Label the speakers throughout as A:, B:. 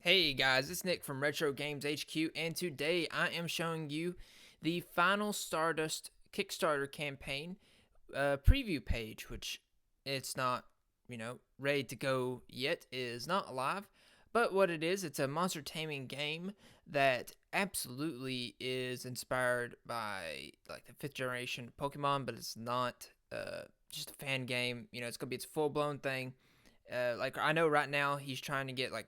A: Hey guys, it's Nick from Retro Games HQ, and today I am showing you the Final Stardust KickStarter campaign preview page, which it's not, ready to go yet, is not live. But what it is, it's a monster taming game that absolutely is inspired by like the fifth generation Pokemon, but it's not just a fan game. It's gonna be its full blown thing. Like I know right now he's trying to get like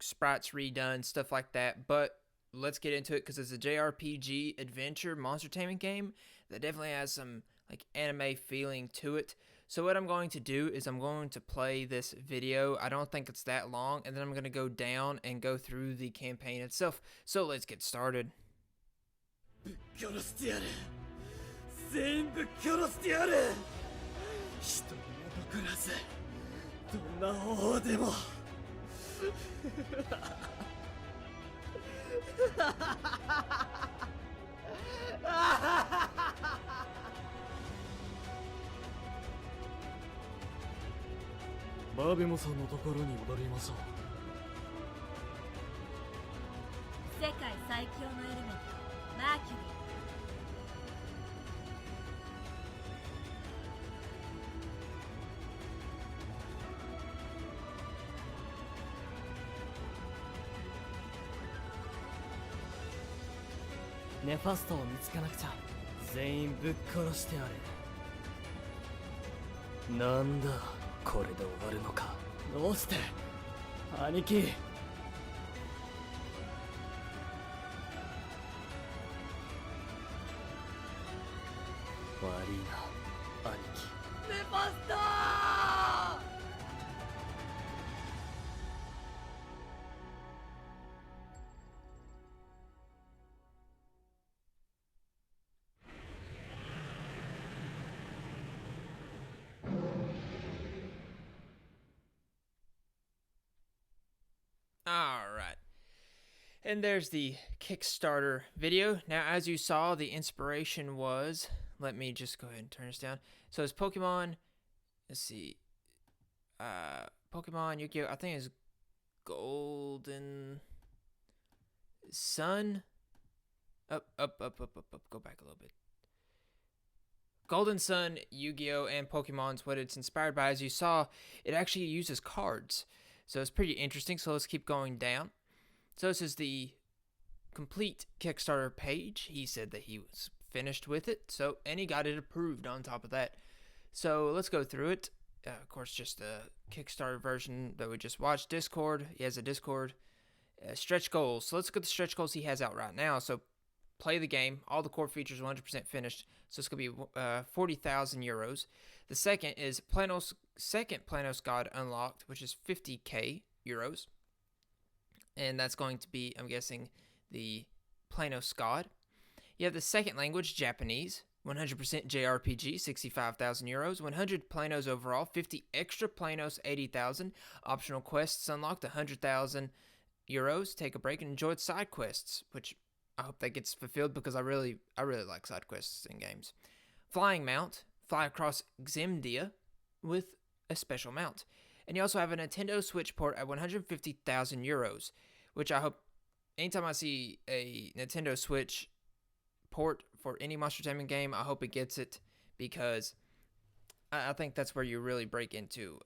A: sprites redone, stuff like that. But let's get into it because it's a JRPG adventure monster taming game that definitely has some like anime feeling to it. So what I'm going to do is I'm going to play this video. I don't think it's that long, and then I'm going to go down and go through the campaign itself. So let's get started.
B: バーベモさんのところに戻りましょう。
C: 世界最強のエレメントマーキュリー。
B: ネファストを見つけなくちゃ。全員ぶっ殺してやれ。なんだこれで終わるのか。どうして兄貴。悪いな兄貴。ネファストー。
A: Alright. And there's the Kickstarter video. Now, as you saw, the inspiration was... Let me just go ahead and turn this down. So it's Pokemon... Let's see. Pokemon Yu-Gi-Oh! I think it's Golden... Sun? Up. Go back a little bit. Golden Sun, Yu-Gi-Oh! And Pokemon's what it's inspired by. As you saw, it actually uses cards. So it's pretty interesting. So let's keep going down. So this is the complete Kickstarter page. He said that he was finished with it. So, and he got it approved on top of that. So let's go through it. Of course, just the Kickstarter version that we just watched. Discord. He has a Discord. Stretch goals. So let's look at the stretch goals he has out right now. So play the game. All the core features are 100% finished. So it's going to be 40,000 euros. The second is second Planos God unlocked, which is 50k euros. And that's going to be, I'm guessing, the Planos God. You have the second language, Japanese, 100% JRPG, 65,000 euros. 100 Planos overall, 50 extra Planos, 80,000. Optional quests unlocked, 100,000 euros. Take a break and enjoy side quests, which I hope that gets fulfilled because I really like side quests in games. Flying mount, fly across Ximdia with a special mount. And you also have a Nintendo Switch port at 150,000 euros, which I hope anytime I see a Nintendo Switch port for any monster taming game, I hope it gets it because I think that's where you really break into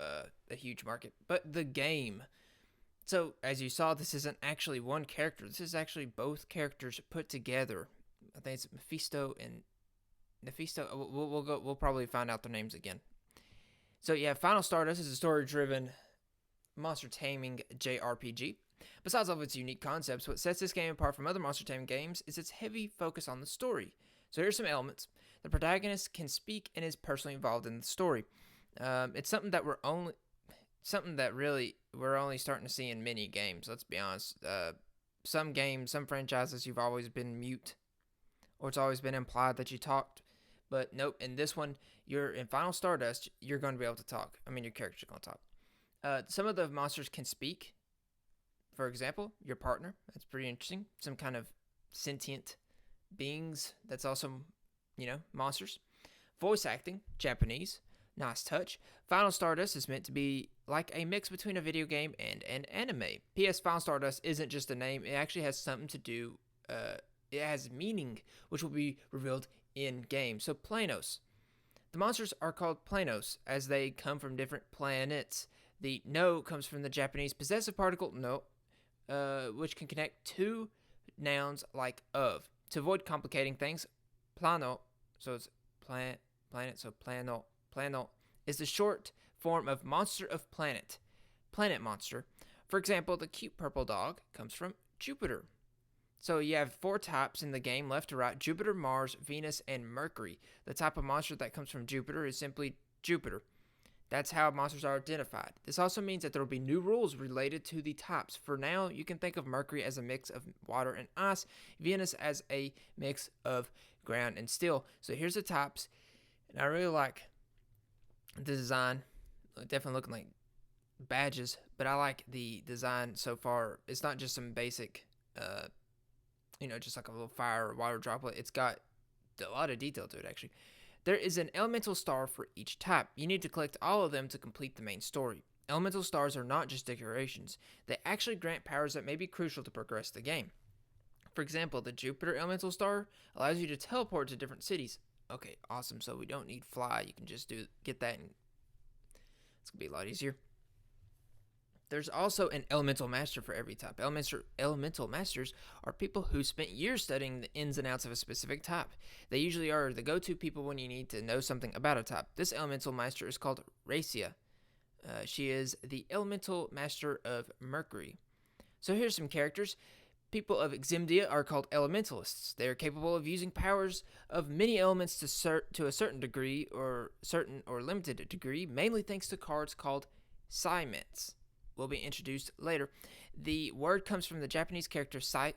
A: a huge market. But the game, so as you saw, this isn't actually one character. This is actually both characters put together. I think it's Mephisto and Nephisto. We'll probably find out their names again. So yeah, Final Stardust is a story-driven monster taming JRPG. Besides all of its unique concepts, what sets this game apart from other monster taming games is its heavy focus on the story. So here's some elements. The protagonist can speak and is personally involved in the story. It's something that we're only starting to see in many games. Let's be honest. Some games, some franchises, you've always been mute, or it's always been implied that you talked. But nope, in this one, you're in Final Stardust, you're going to be able to talk. I mean, your character's going to talk. Some of the monsters can speak. For example, your partner. That's pretty interesting. Some kind of sentient beings. That's also, monsters. Voice acting, Japanese. Nice touch. Final Stardust is meant to be like a mix between a video game and an anime. P.S. Final Stardust isn't just a name, it actually has something to do, it has meaning, which will be revealed in game. So, Planos. The monsters are called Planos as they come from different planets. The no comes from the Japanese possessive particle no, which can connect two nouns like of. To avoid complicating things, plano, so it's planet, so plano is the short form of monster of planet, planet monster. For example, the cute purple dog comes from Jupiter. So you have 4 types in the game left to right: Jupiter, Mars, Venus, and Mercury. The type of monster that comes from Jupiter is simply Jupiter. That's how monsters are identified. This also means that there will be new rules related to the types. For now, you can think of Mercury as a mix of water and ice, Venus as a mix of ground and steel. So here's the types, and I really like the design. Definitely looking like badges, but I like the design so far. It's not just some basic, just like a little fire or water droplet. It's got a lot of detail to it, actually. There is an elemental star for each type. You need to collect all of them to complete the main story. Elemental stars are not just decorations. They actually grant powers that may be crucial to progress the game. For example, the Jupiter elemental star allows you to teleport to different cities. Okay, awesome. So we don't need fly. You can just get that, and it's going to be a lot easier. There's also an elemental master for every type. Elemental masters are people who spent years studying the ins and outs of a specific type. They usually are the go-to people when you need to know something about a type. This elemental master is called Racia. She is the elemental master of Mercury. So here's some characters. People of Eximdia are called elementalists. They are capable of using powers of many elements to a certain degree or limited degree, mainly thanks to cards called Psyments. Will be introduced later. The word comes from the Japanese character Sai,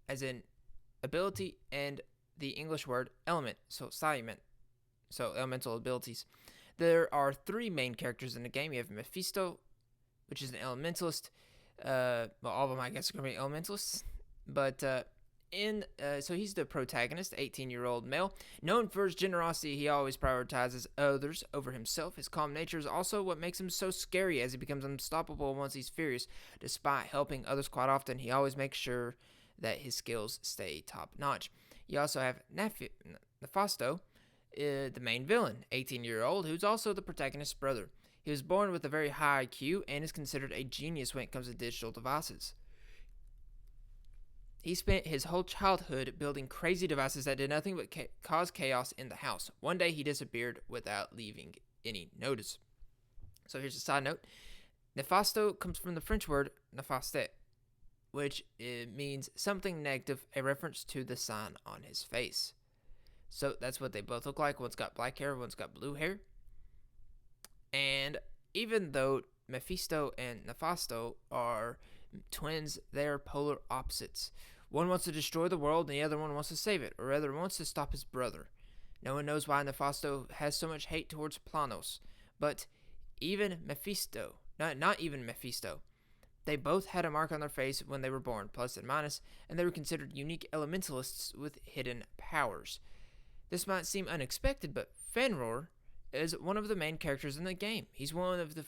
A: as in ability, and the English word element, so Psyment, so elemental abilities. There are 3 main characters in the game. You have Mephisto, which is an elementalist. All of them, I guess, are going to be elementalists. But so he's the protagonist, 18-year-old male. Known for his generosity, he always prioritizes others over himself. His calm nature is also what makes him so scary, as he becomes unstoppable once he's furious. Despite helping others quite often, he always makes sure that his skills stay top-notch. You also have Nefasto, the main villain, 18-year-old, who's also the protagonist's brother. He was born with a very high IQ and is considered a genius when it comes to digital devices. He spent his whole childhood building crazy devices that did nothing but cause chaos in the house. One day he disappeared without leaving any notice. So here's a side note. Nefasto comes from the French word nefaste, which means something negative, a reference to the sign on his face. So that's what they both look like. One's got black hair, one's got blue hair. And even though Mephisto and Nefasto are twins, they are polar opposites. One wants to destroy the world and the other one wants to save it, or rather wants to stop his brother. No one knows why Nefasto has so much hate towards Planos, but even Mephisto, not even Mephisto, they both had a mark on their face when they were born, plus and minus, and they were considered unique elementalists with hidden powers. This might seem unexpected, but Fenrir is one of the main characters in the game. He's one of the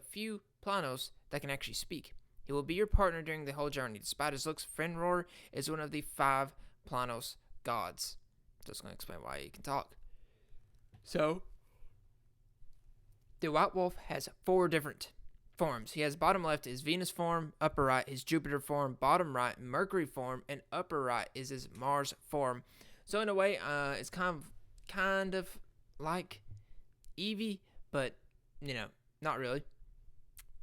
A: few Planos that can actually speak. He will be your partner during the whole journey. Despite his looks, Fenrir is one of the 5 Planos gods. Just going to explain why he can talk. So, the White Wolf has 4 different forms. He has bottom left his Venus form, upper right his Jupiter form, bottom right Mercury form, and upper right is his Mars form. So in a way, it's kind of like Eevee, but not really.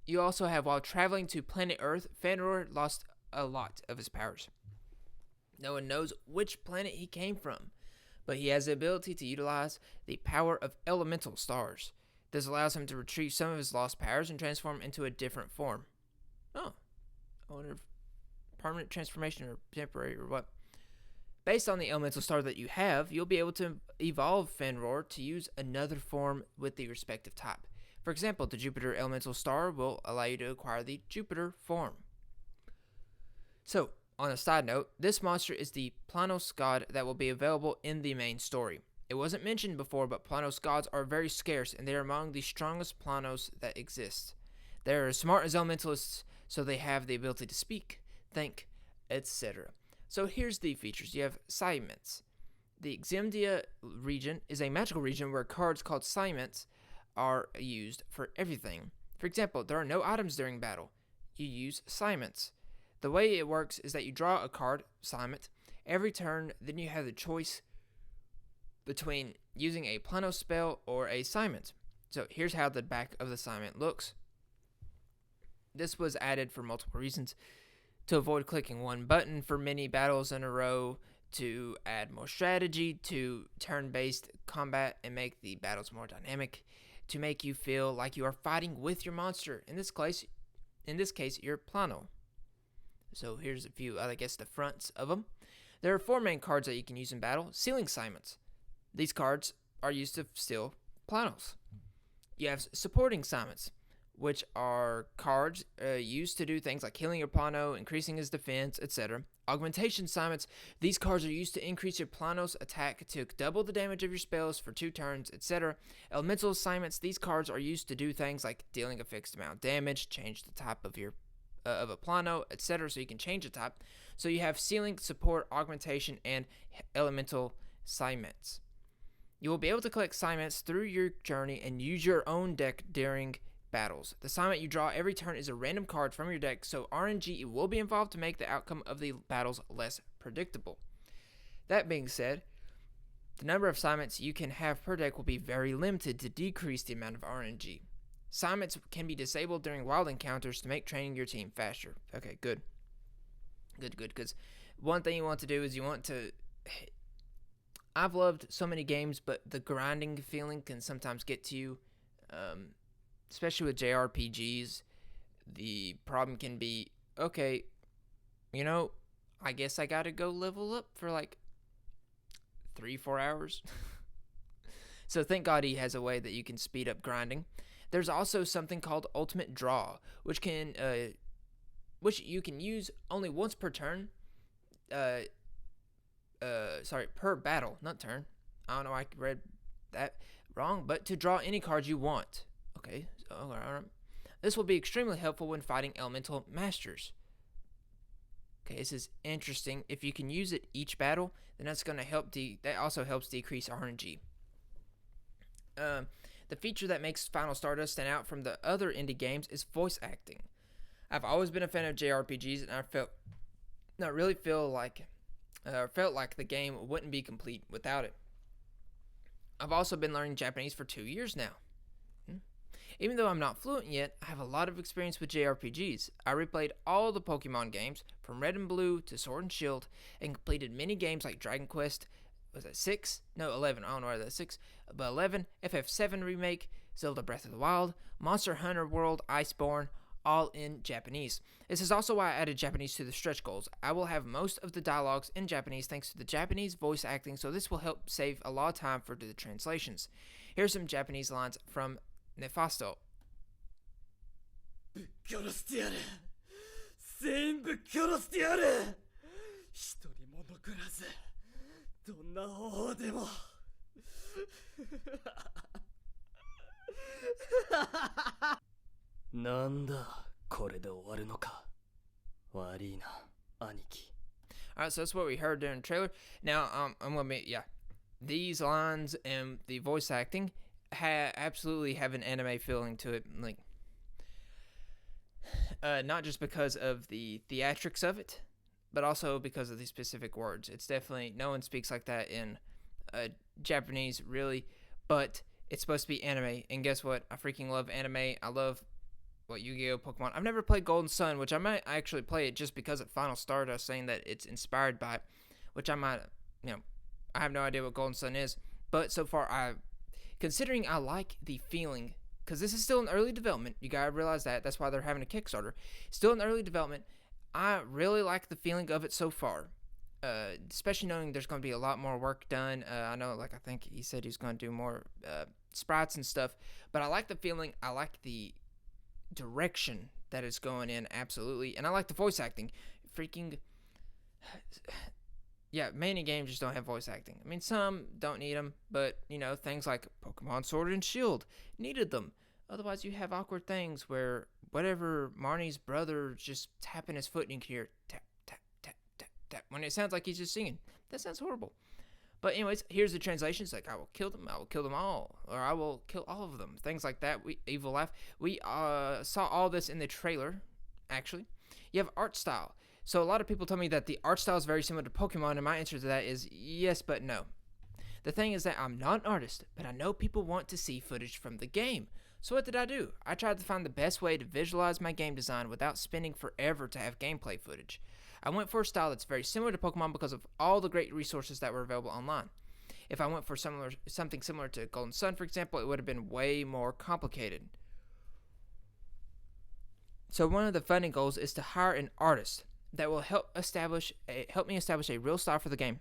A: You also have, while traveling to planet Earth, Fenrir lost a lot of his powers. No one knows which planet he came from, but he has the ability to utilize the power of elemental stars. This allows him to retrieve some of his lost powers and transform into a different form. Oh, I wonder if permanent transformation or temporary or what. Based on the elemental star that you have, you'll be able to evolve Fenrir to use another form with the respective type. For example, the Jupiter elemental star will allow you to acquire the Jupiter form. So, on a side note, this monster is the Planos god that will be available in the main story. It wasn't mentioned before, but Planos gods are very scarce, and they are among the strongest Planos that exist. They are as smart as elementalists, so they have the ability to speak, think, etc. So here's the features. You have Siments. The Eximdia region is a magical region where cards called Siments are used for everything. For example, there are no items during battle. You use Siments. The way it works is that you draw a card, Siment, every turn, then you have the choice between using a Planos spell or a Siment. So here's how the back of the Siment looks. This was added for multiple reasons: to avoid clicking one button for many battles in a row, to add more strategy, to turn-based combat and make the battles more dynamic, to make you feel like you are fighting with your monster. In this case, your Plano. So here's a few, I guess, the fronts of them. There are 4 main cards that you can use in battle. Sealing Siments. These cards are used to steal Planos. You have supporting Siments, which are cards used to do things like healing your Plano, increasing his defense, etc. Augmentation Siments. These cards are used to increase your Planos attack to double the damage of your spells for 2 turns, etc. Elemental Siments. These cards are used to do things like dealing a fixed amount of damage, change the type of your of a Plano, etc. So you can change the type. So you have Sealing, Support, Augmentation, and Elemental Siments. You will be able to collect Siments through your journey and use your own deck during battles. The Siment you draw every turn is a random card from your deck, so RNG will be involved to make the outcome of the battles less predictable. That being said, the number of Siments you can have per deck will be very limited to decrease the amount of RNG. Siments can be disabled during wild encounters to make training your team faster. Okay, good. Good, because one thing you want to do is you want to... I've loved so many games, but the grinding feeling can sometimes get to you, especially with JRPGs. The problem can be, okay, I guess I gotta go level up for like 3-4 hours. So thank God he has a way that you can speed up grinding. There's also something called Ultimate Draw, which you can use only once per turn. Per battle, not turn. I don't know, I read that wrong, but to draw any cards you want. Okay, so alright. This will be extremely helpful when fighting elemental masters. Okay, this is interesting. If you can use it each battle, then that's going to help. That also helps decrease RNG. The feature that makes Final Stardust stand out from the other indie games is voice acting. I've always been a fan of JRPGs, and I felt like the game wouldn't be complete without it. I've also been learning Japanese for 2 years now. Even though I'm not fluent yet, I have a lot of experience with JRPGs. I replayed all the Pokemon games, from Red and Blue to Sword and Shield, and completed many games like Dragon Quest, was that 6? No, 11, I don't know why that's 6, but 11, FF7 Remake, Zelda Breath of the Wild, Monster Hunter World, Iceborne, all in Japanese. This is also why I added Japanese to the stretch goals. I will have most of the dialogues in Japanese thanks to the Japanese voice acting, so this will help save a lot of time for the translations. Here's some Japanese lines from Nefasto.
B: ぶっ殺してやる全部殺してやる一人も残らずどんな方法でもなんだこれで終わるのか悪いな兄貴
A: Alright, so that's what we heard during the trailer. Now, I'm gonna be, these lines and the voice acting absolutely have an anime feeling to it, like, not just because of the theatrics of it, but also because of the specific words. It's definitely, no one speaks like that in Japanese, really, but it's supposed to be anime, and guess what? I freaking love anime. I love, Yu-Gi-Oh! Pokemon. I've never played Golden Sun, which I might actually play it just because of Final Stardust saying that it's inspired by it, which I might, I have no idea what Golden Sun is, but so far, considering I like the feeling, because this is still in early development, you gotta realize that, that's why they're having a Kickstarter, still in early development, I really like the feeling of it so far, especially knowing there's going to be a lot more work done. I know, I think he said he's going to do more sprites and stuff, but I like the feeling, I like the direction that it's going in, absolutely, and I like the voice acting. Freaking, yeah, many games just don't have voice acting. I mean, some don't need them, but, things like Pokemon Sword and Shield needed them. Otherwise, you have awkward things where whatever Marnie's brother just tapping his foot and you can hear tap, tap, tap, tap, tap, when it sounds like he's just singing. That sounds horrible. But anyways, here's the translations, like, I will kill them all, or I will kill all of them, things like that. Evil Laugh. We saw all this in the trailer, actually. You have art style. So a lot of people tell me that the art style is very similar to Pokemon, and my answer to that is yes, but no. The thing is that I'm not an artist, but I know people want to see footage from the game. So what did I do? I tried to find the best way to visualize my game design without spending forever to have gameplay footage. I went for a style that's very similar to Pokemon because of all the great resources that were available online. If I went for something similar to Golden Sun, for example, it would have been way more complicated. So one of the funding goals is to hire an artist that will help me establish a real style for the game.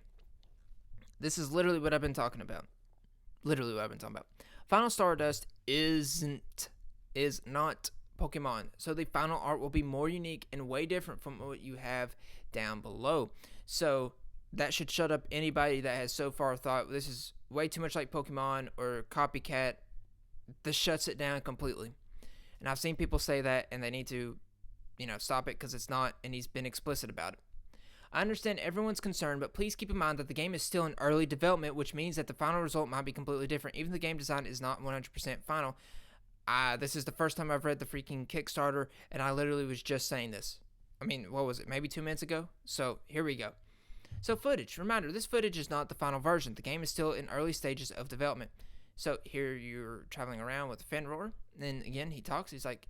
A: This is literally what I've been talking about. Final Stardust is not Pokemon, so the final art will be more unique and way different from what you have down below. So that should shut up anybody that has so far thought this is way too much like Pokemon or Copycat. This shuts it down completely. And I've seen people say that, and they need to, stop it because it's not, and he's been explicit about it. I understand everyone's concerned, but please keep in mind that the game is still in early development, which means that the final result might be completely different. Even the game design is not 100% final. This is the first time I've read the freaking Kickstarter, and I literally was just saying this. I mean, what was it, maybe 2 minutes ago? So here we go. So footage. Reminder, this footage is not the final version. The game is still in early stages of development. So here you're traveling around with Fenrir. Then again, he talks. He's like,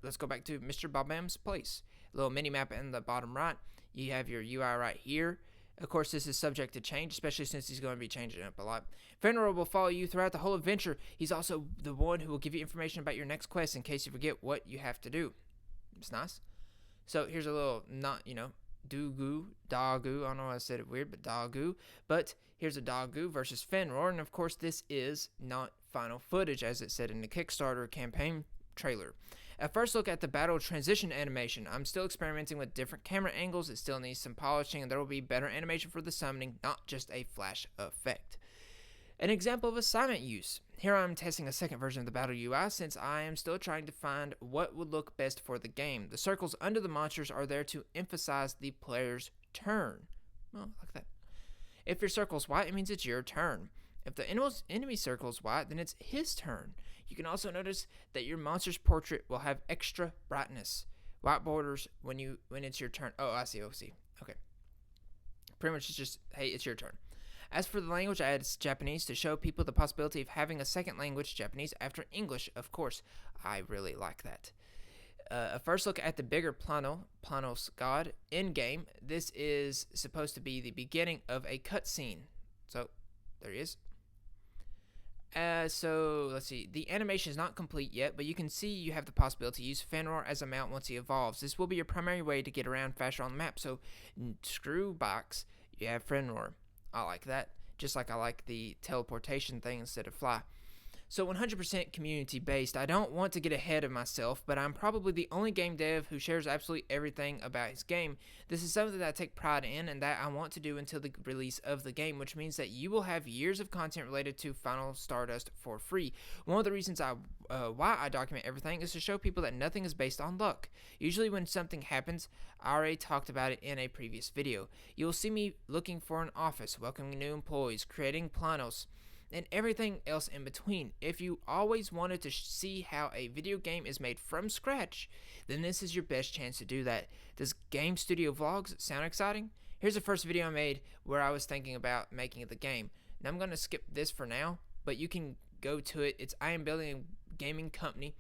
A: let's go back to Mr. Bob-Bam's place. A little mini-map in the bottom right. You have your UI right here. Of course, this is subject to change, especially since he's going to be changing it up a lot. Fenrir will follow you throughout the whole adventure. He's also the one who will give you information about your next quest in case you forget what you have to do. It's nice. So here's a little, Dagu. I don't know why I said it weird, but Dagu. But here's a Dagu versus Fenrir, and of course, this is not final footage, as it said in the Kickstarter campaign trailer. At first look at the battle transition animation. I'm still experimenting with different camera angles. It still needs some polishing, and there will be better animation for the summoning, not just a flash effect. An example of assignment use. Here I'm testing a second version of the battle UI since I am still trying to find what would look best for the game. The circles under the monsters are there to emphasize the player's turn. Oh, like that. If your circle's white, it means it's your turn. If the enemy circle's white, then it's his turn. You can also notice that your monster's portrait will have extra brightness. White borders when it's your turn. Oh, I see. Okay. Pretty much it's just, hey, it's your turn. As for the language, I added Japanese to show people the possibility of having a second language, Japanese, after English, of course. I really like that. A first look at the bigger Planos God in-game. This is supposed to be the beginning of a cutscene. So, there he is. So let's see. The animation is not complete yet, but you can see you have the possibility to use Fenrir as a mount once he evolves. This will be your primary way to get around faster on the map. So screw box, you have Fenrir. I like that. Just like I like the teleportation thing instead of fly. So 100% community based. I don't want to get ahead of myself, but I'm probably the only game dev who shares absolutely everything about his game. This is something that I take pride in and that I want to do until the release of the game, which means that you will have years of content related to Final Stardust for free. One of the reasons why I document everything is to show people that nothing is based on luck. Usually when something happens, I already talked about it in a previous video. You will see me looking for an office, welcoming new employees, creating planos, and everything else in between. If you always wanted to see how a video game is made from scratch, then this is your best chance to do that. Does game studio vlogs sound exciting? Here's the first video I made where I was thinking about making the game. Now I'm going to skip this for now, but you can go to it. I am building a gaming company,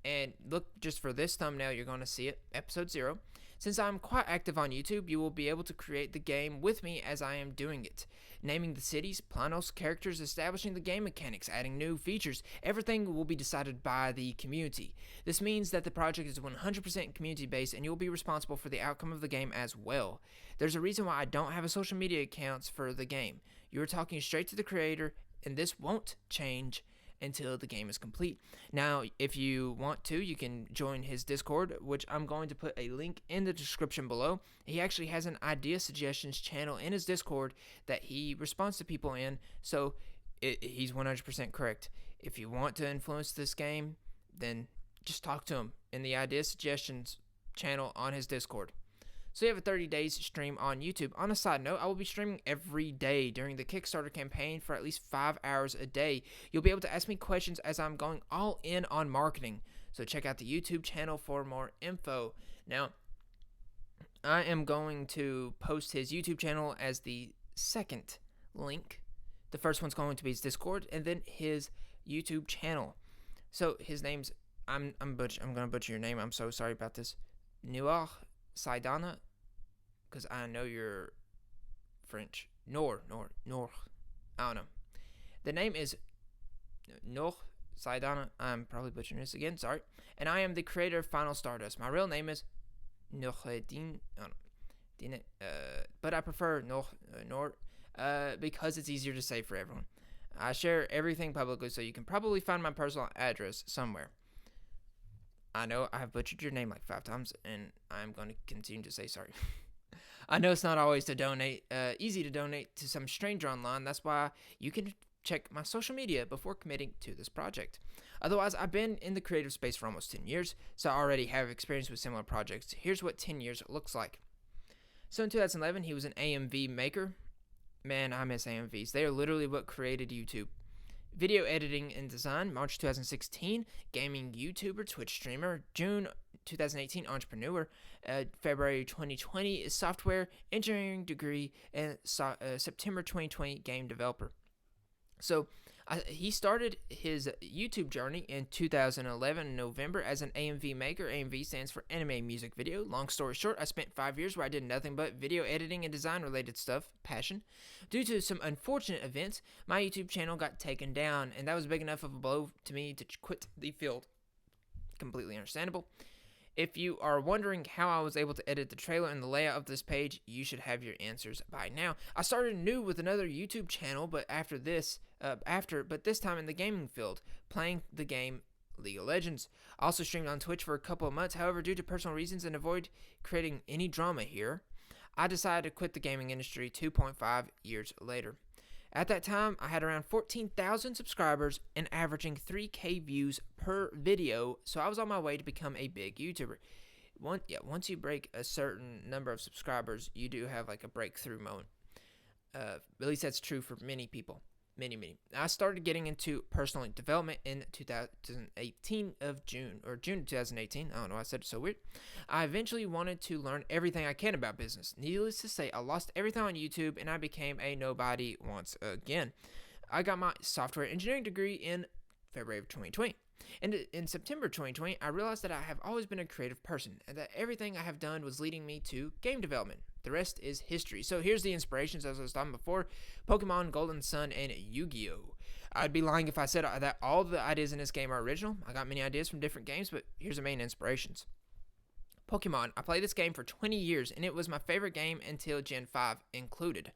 A: and look just for this thumbnail, you're going to see it, episode 0. Since I'm quite active on YouTube, you will be able to create the game with me as I am doing it. Naming the cities, planos, characters, establishing the game mechanics, adding new features, everything will be decided by the community. This means that the project is 100% community based and you'll be responsible for the outcome of the game as well. There's a reason why I don't have a social media accounts for the game. You are talking straight to the creator and this won't change until the game is complete. Now, if you want to, you can join his Discord, which I'm going to put a link in the description below. He actually has an idea suggestions channel in his Discord that he responds to people in, so he's 100% correct. If you want to influence this game, then just talk to him in the idea suggestions channel on his Discord. So you have a 30 days stream on YouTube. On a side note, I will be streaming every day during the Kickstarter campaign for at least 5 hours a day. You'll be able to ask me questions as I'm going all in on marketing. So check out the YouTube channel for more info. Now, I am going to post his YouTube channel as the second link. The first one's going to be his Discord and then his YouTube channel. So his name's I'm gonna butcher your name. I'm so sorry about this. Nour Saidana, because I know you're French. Nour. I don't know. The name is Nour Saidana. I'm probably butchering this again. Sorry. And I am the creator of Final Stardust. My real name is Noureddin. But I prefer Nour because it's easier to say for everyone. I share everything publicly, so you can probably find my personal address somewhere. I know I've butchered your name like 5 times, and I'm going to continue to say sorry. I know it's not always easy to donate to some stranger online. That's why you can check my social media before committing to this project. Otherwise, I've been in the creative space for almost 10 years, so I already have experience with similar projects. Here's what 10 years looks like. So in 2011, he was an AMV maker. Man, I miss AMVs. They are literally what created YouTube. Video editing and design, March 2016, gaming YouTuber, Twitch streamer, June 2018, entrepreneur, February 2020, software engineering degree, and September 2020, game developer. So he started his YouTube journey in 2011 November as an AMV maker. AMV stands for anime music video. Long story short, I spent 5 years where I did nothing but video editing and design related stuff, passion. Due to some unfortunate events, my YouTube channel got taken down, and that was big enough of a blow to me to quit the field. Completely understandable. If you are wondering how I was able to edit the trailer and the layout of this page, you should have your answers by now. I started new with another YouTube channel, but this time in the gaming field, playing the game League of Legends. I also streamed on Twitch for a couple of months. However, due to personal reasons and avoid creating any drama here, I decided to quit the gaming industry 2.5 years later. At that time, I had around 14,000 subscribers and averaging 3K views per video, so I was on my way to become a big YouTuber. Once you break a certain number of subscribers, you do have like a breakthrough moment. At least that's true for many people. Many. I started getting into personal development in 2018 of June 2018. I don't know, I said it so weird. I eventually wanted to learn everything I can about business. Needless to say, I lost everything on YouTube and I became a nobody once again. I got my software engineering degree in February of 2020. And in September 2020, I realized that I have always been a creative person and that everything I have done was leading me to game development. The rest is history. So here's the inspirations, as I was talking before: Pokemon, Golden Sun, and Yu-Gi-Oh! I'd be lying if I said that all the ideas in this game are original. I got many ideas from different games, but here's the main inspirations. Pokemon. I played this game for 20 years, and it was my favorite game until Gen 5 included.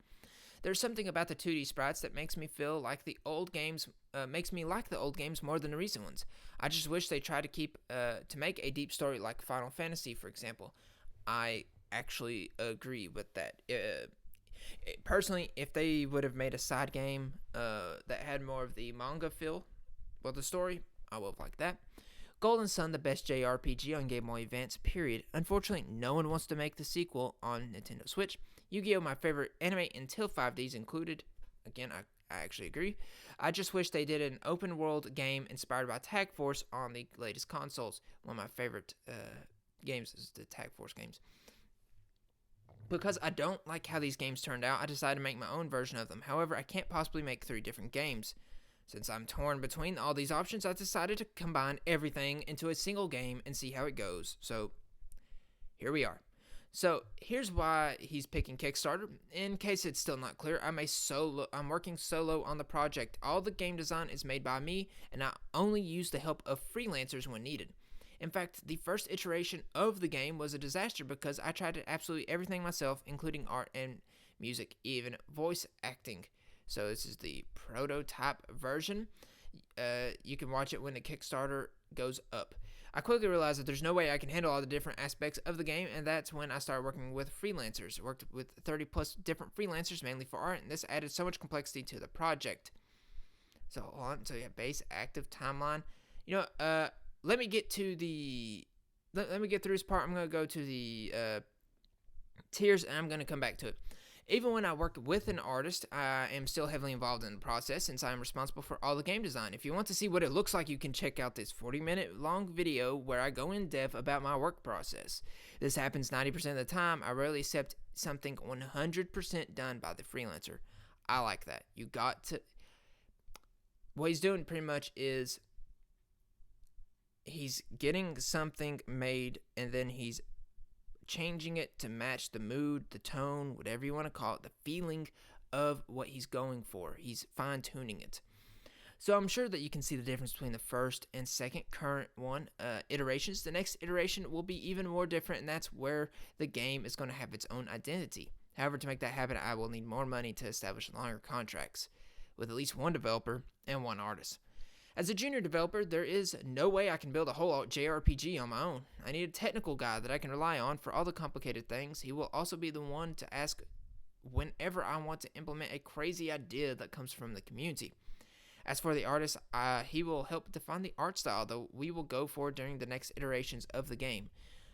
A: There's something about the 2D sprites that makes me feel like the old games, makes me like the old games more than the recent ones. I just wish they tried to make a deep story like Final Fantasy, for example. I actually agree with that. Personally, if they would have made a side game that had more of the manga feel, the story, I would have liked that. Golden Sun, the best JRPG on Game Boy Advance, period. Unfortunately, no one wants to make the sequel on Nintendo Switch. Yu-Gi-Oh! My favorite anime until 5Ds included. Again, I actually agree. I just wish they did an open world game inspired by Tag Force on the latest consoles. One of my favorite games is the Tag Force games. Because I don't like how these games turned out, I decided to make my own version of them. However, I can't possibly make 3 different games. Since I'm torn between all these options, I decided to combine everything into a single game and see how it goes. So, here we are. So, here's why he's picking Kickstarter. In case it's still not clear, I'm working solo on the project. All the game design is made by me, and I only use the help of freelancers when needed. In fact, the first iteration of the game was a disaster because I tried to absolutely everything myself, including art and music, even voice acting. So this is the prototype version. You can watch it when the Kickstarter goes up. I quickly realized that there's no way I can handle all the different aspects of the game, and that's when I started working with freelancers. I worked with 30 plus different freelancers, mainly for art, and this added so much complexity to the project. So hold on, so you have base, active, timeline. Let me get to the... Let me get through this part. I'm going to go to the tiers, and I'm going to come back to it. Even when I work with an artist, I am still heavily involved in the process since I am responsible for all the game design. If you want to see what it looks like, you can check out this 40-minute long video where I go in depth about my work process. This happens 90% of the time. I rarely accept something 100% done by the freelancer. I like that. You got to... What he's doing pretty much is he's getting something made and then he's changing it to match the mood, the tone, whatever you want to call it, the feeling of what he's going for. He's fine-tuning it. So I'm sure that you can see the difference between the first and second current iterations. The next iteration will be even more different, and that's where the game is going to have its own identity. However, to make that happen, I will need more money to establish longer contracts with at least one developer and one artist. As a junior developer, there is no way I can build a whole JRPG on my own. I need a technical guy that I can rely on for all the complicated things. He will also be the one to ask whenever I want to implement a crazy idea that comes from the community. As for the artist, he will help define the art style that we will go for during the next iterations of the game.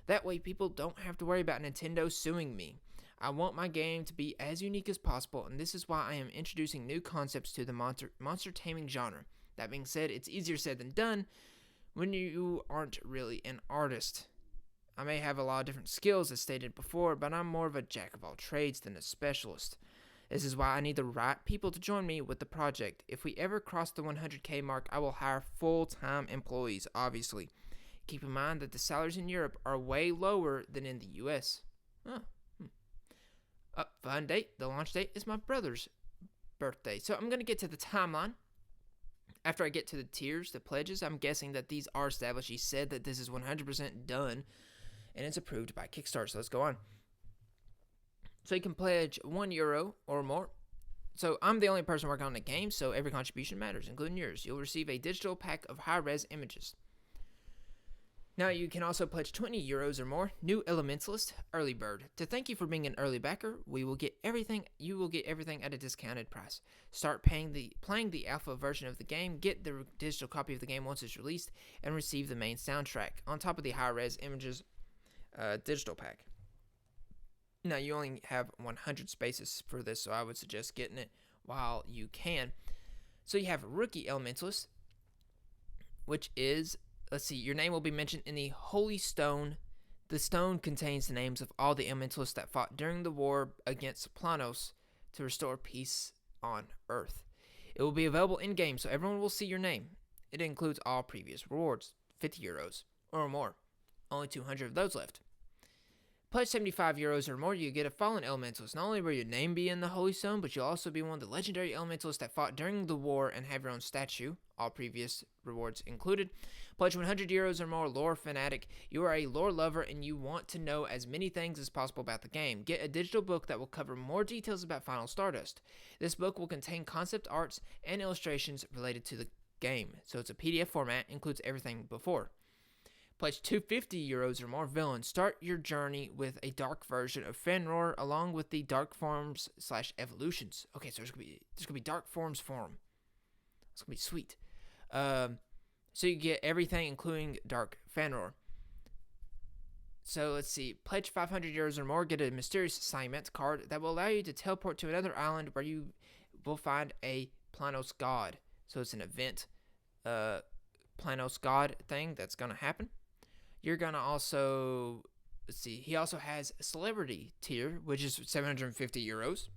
A: That way people don't have to worry about Nintendo suing me. I want my game to be as unique as possible, and this is why I am introducing new concepts to the monster taming genre. That being said, it's easier said than done when you aren't really an artist. I may have a lot of different skills as stated before, but I'm more of a jack of all trades than a specialist. This is why I need the right people to join me with the project. If we ever cross the 100k mark, I will hire full-time employees, obviously. Keep in mind that the salaries in Europe are way lower than in the US. Fun date. The launch date is my brother's birthday. So I'm going to get to the timeline. After I get to the tiers, the pledges, I'm guessing that these are established. He said that this is 100% done, and it's approved by Kickstarter. So let's go on. So you can pledge €1 or more. So I'm the only person working on the game, so every contribution matters, including yours. You'll receive a digital pack of high-res images. Now you can also pledge €20 or more. New Elementalist, Early Bird. To thank you for being an early backer, you will get everything at a discounted price. Start playing the alpha version of the game, get the digital copy of the game once it's released, and receive the main soundtrack on top of the high-res images digital pack. Now you only have 100 spaces for this, so I would suggest getting it while you can. So you have Rookie Elementalist, which is... Let's see, your name will be mentioned in the Holy Stone. The stone contains the names of all the elementalists that fought during the war against Planos to restore peace on Earth. It will be available in-game, so everyone will see your name. It includes all previous rewards, €50 or more. Only 200 of those left. Pledge €75 or more, you get a Fallen Elementalist. Not only will your name be in the Holy Stone, but you'll also be one of the legendary elementalists that fought during the war and have your own statue, all previous rewards included. Pledge €100 or more, Lore Fanatic. You are a lore lover and you want to know as many things as possible about the game. Get a digital book that will cover more details about Final Stardust. This book will contain concept arts and illustrations related to the game. So it's a PDF format, includes everything before. Pledge €250 or more, Villain. Start your journey with a dark version of Fenrir along with the dark forms / evolutions. Okay, so there's gonna be dark forms form. It's gonna be sweet. So you get everything, including Dark Fenrir. So let's see. Pledge €500 or more, get a mysterious assignment card that will allow you to teleport to another island where you will find a Planos god. So it's an event, Planos god thing that's gonna happen. You're gonna also, let's see. He also has a celebrity tier, which is €750.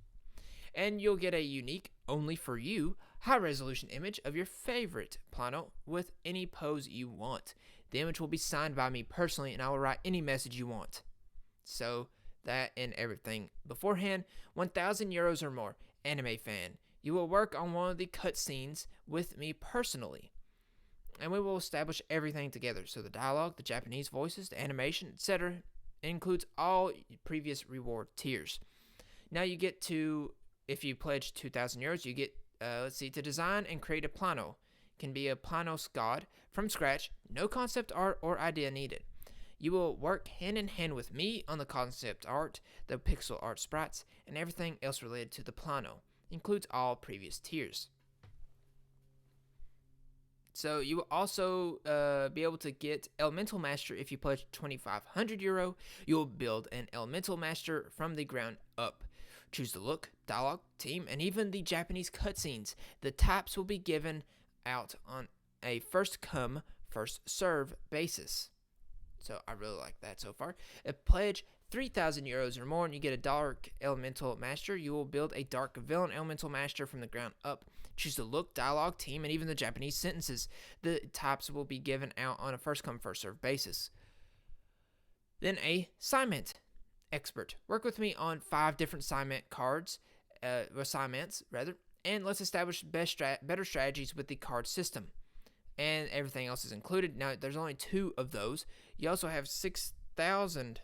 A: And you'll get a unique, only for you, high-resolution image of your favorite Plano with any pose you want. The image will be signed by me personally, and I will write any message you want. So, that and everything. Beforehand, €1,000 or more, anime fan. You will work on one of the cutscenes with me personally. And we will establish everything together. So the dialogue, the Japanese voices, the animation, etc. includes all previous reward tiers. Now you get to... If you pledge €2,000, you get, to design and create a plano. can be a Planos god from scratch, no concept art or idea needed. You will work hand in hand with me on the concept art, the pixel art sprites, and everything else related to the Plano. Includes all previous tiers. So you will also be able to get Elemental Master if you pledge 2,500 euro. You will build an Elemental Master from the ground up. Choose the look, dialogue, team, and even the Japanese cutscenes. The types will be given out on a first come, first serve basis. So I really like that so far. A pledge 3,000 euros or more and you get a Dark Elemental Master. You will build a Dark Villain Elemental Master from the ground up. Choose the look, dialogue, team, and even the Japanese sentences. The types will be given out on a first come, first serve basis. Then a assignment expert. Work with me on 5 different assignment cards, assignments rather, and let's establish better strategies with the card system. And everything else is included. Now, there's only 2 of those. You also have 6,000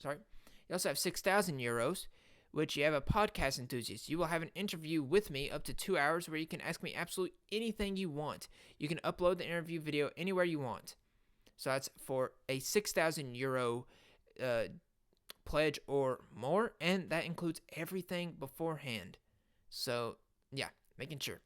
A: euros, which you have a podcast enthusiast. You will have an interview with me up to 2 hours where you can ask me absolutely anything you want. You can upload the interview video anywhere you want. So that's for a 6,000 euro pledge or more, and that includes everything beforehand. So, yeah, making sure.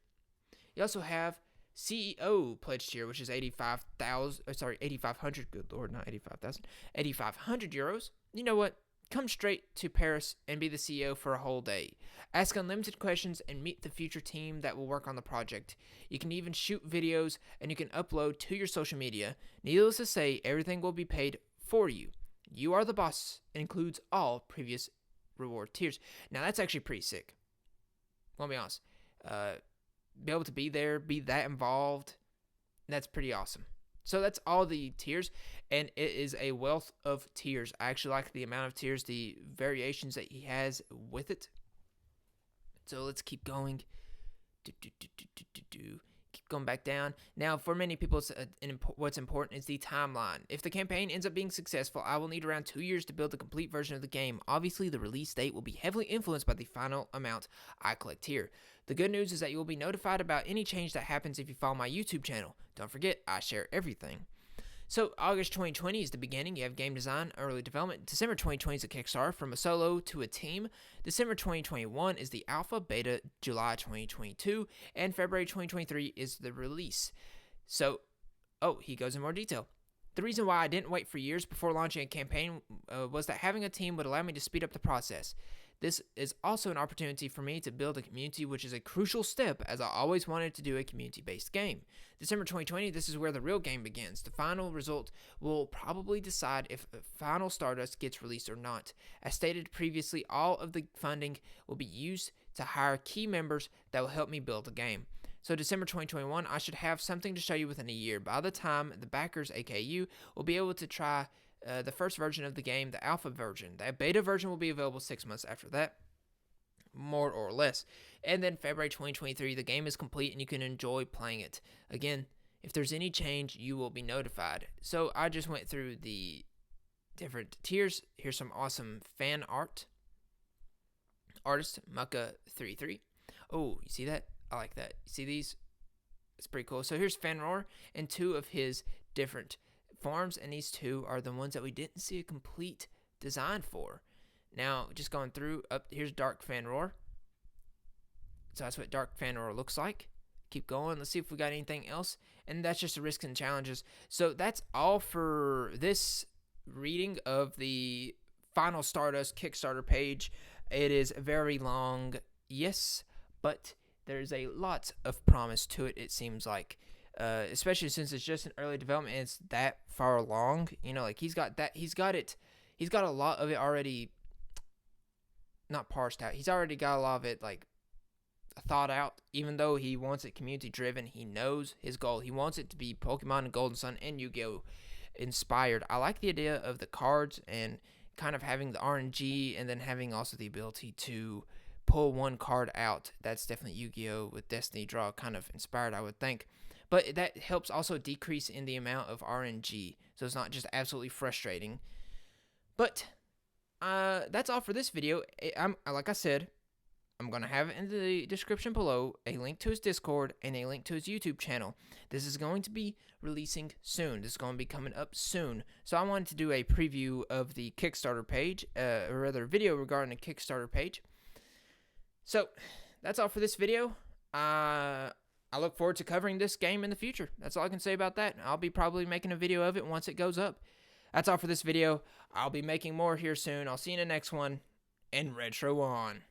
A: You also have CEO pledge tier, which is 8,500. Good lord, not 85,000. 8,500 euros. You know what? Come straight to Paris and be the CEO for a whole day. Ask unlimited questions and meet the future team that will work on the project. You can even shoot videos and you can upload to your social media. Needless to say, everything will be paid for you. You are the boss. It includes all previous reward tiers. Now that's actually pretty sick. I'll be honest. Be able to be there, be that involved, that's pretty awesome. So that's all the tiers, and it is a wealth of tiers. I actually like the amount of tiers, the variations that he has with it. So let's keep going. Keep going back down. Now, for many people, what's important is the timeline. If the campaign ends up being successful, I will need around 2 years to build the complete version of the game. Obviously, the release date will be heavily influenced by the final amount I collect here. The good news is that you will be notified about any change that happens if you follow my YouTube channel. Don't forget, I share everything. So, August 2020 is the beginning. You have game design, early development. December 2020 is a Kickstarter from a solo to a team. December 2021 is the alpha, beta, July 2022, and February 2023 is the release. So, he goes in more detail. The reason why I didn't wait for years before launching a campaign was that having a team would allow me to speed up the process. This is also an opportunity for me to build a community, which is a crucial step, as I always wanted to do a community-based game. December 2020, this is where the real game begins. The final result will probably decide if Final Stardust gets released or not. As stated previously, all of the funding will be used to hire key members that will help me build the game. So December 2021, I should have something to show you within a year. By the time the backers, aka you, will be able to try the first version of the game, the alpha version. The beta version will be available 6 months after that, more or less. And then February 2023, the game is complete and you can enjoy playing it. Again, if there's any change, you will be notified. So I just went through the different tiers. Here's some awesome fan art. Artist, Mucka33. Oh, you see that? I like that. You see these? It's pretty cool. So here's Fanroar and 2 of his different forms, and these 2 are the ones that we didn't see a complete design for. Now, just going through, here's Dark Fanroar. So that's what Dark Fanroar looks like. Keep going. Let's see if we got anything else. And that's just the risks and challenges. So that's all for this reading of the Final Stardust Kickstarter page. It is very long, yes, but there's a lot of promise to it, it seems like. Especially since it's just an early development and it's that far along. You know, like he's got a lot of it already not parsed out. He's already got a lot of it like thought out. Even though he wants it community driven, he knows his goal. He wants it to be Pokemon and Golden Sun and Yu-Gi-Oh inspired. I like the idea of the cards and kind of having the RNG and then having also the ability to pull one card out. That's definitely Yu-Gi-Oh with Destiny Draw kind of inspired, I would think. But that helps also decrease in the amount of RNG, so it's not just absolutely frustrating. But that's all for this video. Like I said, I'm going to have in the description below a link to his Discord and a link to his YouTube channel. This is going to be releasing soon. This is going to be coming up soon. So I wanted to do a preview of the Kickstarter page, or rather a video regarding the Kickstarter page. So that's all for this video. I look forward to covering this game in the future. That's all I can say about that. I'll be probably making a video of it once it goes up. That's all for this video. I'll be making more here soon. I'll see you in the next one. And retro on.